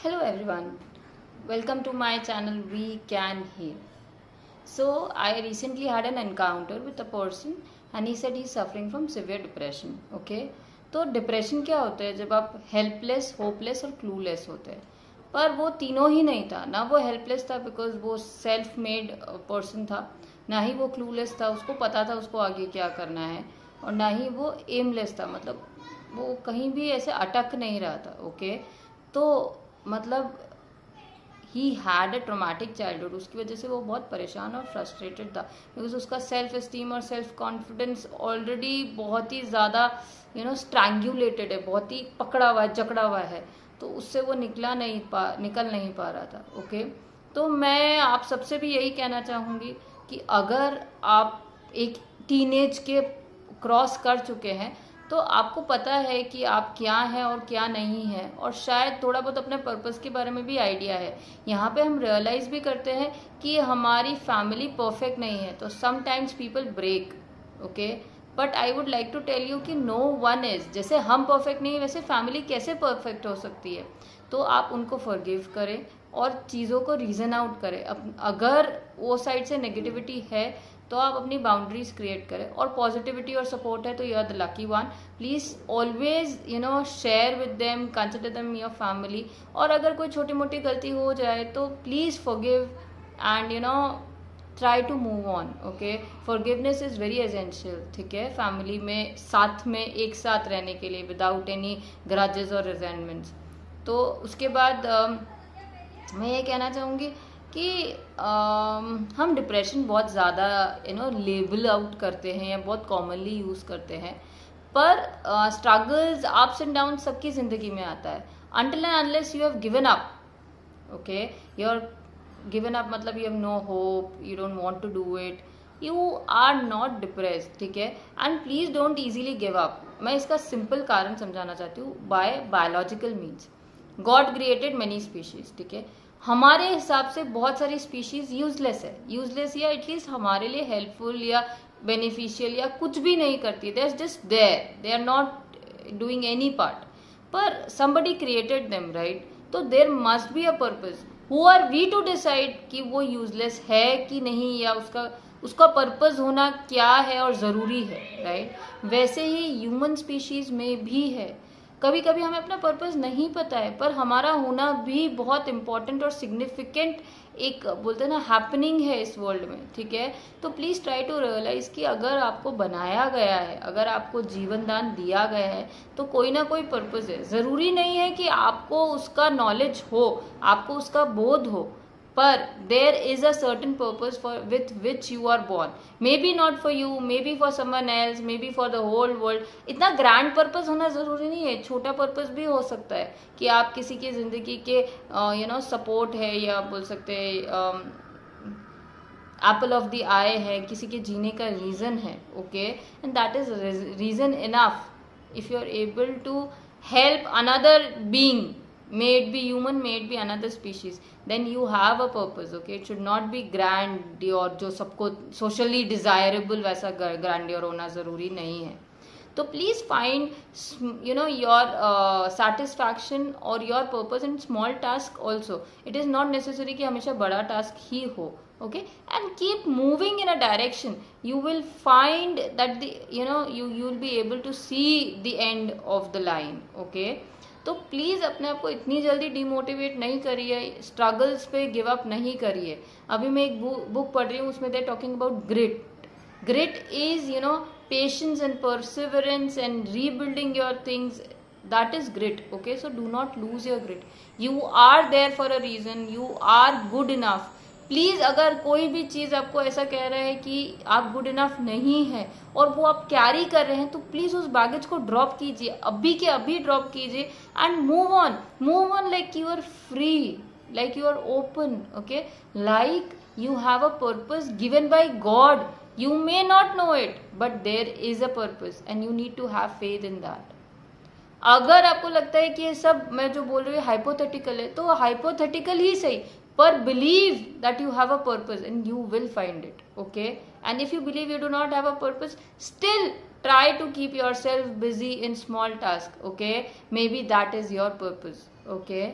Hello everyone, welcome to my channel We Can Heal. So I recently had an encounter with a person and he said he's suffering from severe depression. Okay, तो depression क्या होता है? जब आप helpless, hopeless और clueless होते हैं. पर वो तीनों ही नहीं था. ना वो हेल्पलेस था बिकॉज वो सेल्फ मेड पर्सन था, ना ही वो क्लूलेस था, उसको पता था उसको आगे क्या करना है, और ना ही वो एमलेस था, मतलब वो कहीं भी ऐसे अटक नहीं रहा था. ओके, तो मतलब he had a traumatic childhood. उसकी वजह से वो बहुत परेशान और फ्रस्ट्रेटेड था बिकॉज उसका सेल्फ एस्टीम और सेल्फ कॉन्फिडेंस ऑलरेडी बहुत ही ज़्यादा स्ट्रैंगुलेटेड है, बहुत ही पकड़ा हुआ है, जकड़ा हुआ है. तो उससे वो निकल नहीं पा रहा था. ओके, तो मैं आप सबसे भी यही कहना चाहूँगी कि अगर आप एक टीनेज के क्रॉस कर चुके हैं तो आपको पता है कि आप क्या हैं और क्या नहीं है, और शायद थोड़ा बहुत अपने पर्पस के बारे में भी आइडिया है. यहाँ पे हम रियलाइज भी करते हैं कि हमारी फैमिली परफेक्ट नहीं है, तो sometimes people break. Okay, but I would like to tell you कि नो वन इज. जैसे हम परफेक्ट नहीं है वैसे फैमिली कैसे परफेक्ट हो सकती है. तो आप उनको फॉरगिव करें और चीज़ों को रीजन आउट करें. अगर वो साइड से नेगेटिविटी है तो आप अपनी बाउंड्रीज क्रिएट करें, और पॉजिटिविटी और सपोर्ट है तो you are the lucky one. Please always share with them, consider them your family. और अगर कोई छोटी मोटी गलती हो जाए तो please forgive and try to move on. Okay, forgiveness is very essential. ठीक है, फैमिली में साथ में एक साथ रहने के लिए विदाउट एनी ग्रजेस और रिजेंटमेंट्स. तो उसके बाद मैं ये कहना चाहूँगी कि हम डिप्रेशन बहुत ज़्यादा लेबल आउट करते हैं या बहुत कॉमनली यूज़ करते हैं, पर स्ट्रगल्स, अप्स एंड डाउन सबकी ज़िंदगी में आता है. Until and unless you have given up. Okay, you are given up मतलब you have no hope, you don't want to do it, you are not depressed. ठीक है, and please don't easily give up. मैं इसका simple कारण समझाना चाहती हूँ. By biological means God created many species. ठीक है, हमारे हिसाब से बहुत सारी स्पीशीज यूजलेस है, यूजलेस या एटलीस्ट हमारे लिए हेल्पफुल या बेनिफिशियल या कुछ भी नहीं करती. They are just there, they are not doing any part. पर somebody created them, राइट? तो there must be a purpose. Who are we to decide कि वो यूजलेस है कि नहीं, या उसका पर्पज होना क्या है और जरूरी है, राइट? वैसे ही ह्यूमन स्पीशीज में भी है. कभी कभी हमें अपना पर्पस नहीं पता है, पर हमारा होना भी बहुत इंपॉर्टेंट और सिग्निफिकेंट एक बोलते हैं ना हैपनिंग है इस वर्ल्ड में. ठीक है, तो प्लीज ट्राई टू रियलाइज कि अगर आपको बनाया गया है, अगर आपको जीवन दान दिया गया है, तो कोई ना कोई पर्पस है. जरूरी नहीं है कि आपको उसका नॉलेज हो, आपको उसका बोध हो, पर there is a certain purpose for with which you are born. Maybe not for you, maybe for someone else, maybe for the whole world. इतना ग्रैंड पर्पज होना जरूरी नहीं है, छोटा पर्पज भी हो सकता है कि आप किसी की जिंदगी के सपोर्ट है, या बोल सकते हैं एप्पल ऑफ द आई है, किसी के जीने का रीजन है. Okay, and that is reason enough. If you are able to help another being, may it be human, may it be another species, then you have a purpose. Okay, it should not be grandeur, जो सबको socially desirable वैसा grandeur होना जरूरी नहीं है. तो please find your satisfaction और your purpose in small task also. It is not necessary कि हमेशा बड़ा टास्क ही हो. Okay, and keep moving in a direction. You will find that you will be able to see the end of the line. Okay, तो please अपने आप को इतनी जल्दी डिमोटिवेट नहीं करिए, स्ट्रगल्स पे गिव अप नहीं करिए. अभी मैं एक बुक पढ़ रही हूँ, उसमें they talking about grit. Grit is, patience and perseverance and rebuilding your things. That is grit. Okay, so do not lose your grit. You are there for a reason. You are good enough. Please अगर कोई भी चीज आपको ऐसा कह रहा है कि आप गुड इनफ नहीं है और वो आप कैरी कर रहे हैं, तो प्लीज उस बैगेज को ड्रॉप कीजिए, अभी के अभी ड्रॉप कीजिए, and move on like you are free, like you are open. Okay, like you have a purpose given by God. You may not know it, but there is a purpose and you need to have faith in that. अगर आपको लगता है कि ये सब मैं जो बोल रही हूँ हाइपोथेटिकल है, तो हाइपोथेटिकल ही सही, पर believe that you have a purpose and you will find it. Okay, and if you believe you do not have a purpose, still try to keep yourself busy in small tasks. Okay, maybe that is your purpose. Okay.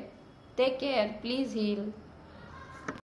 Take care. Please heal.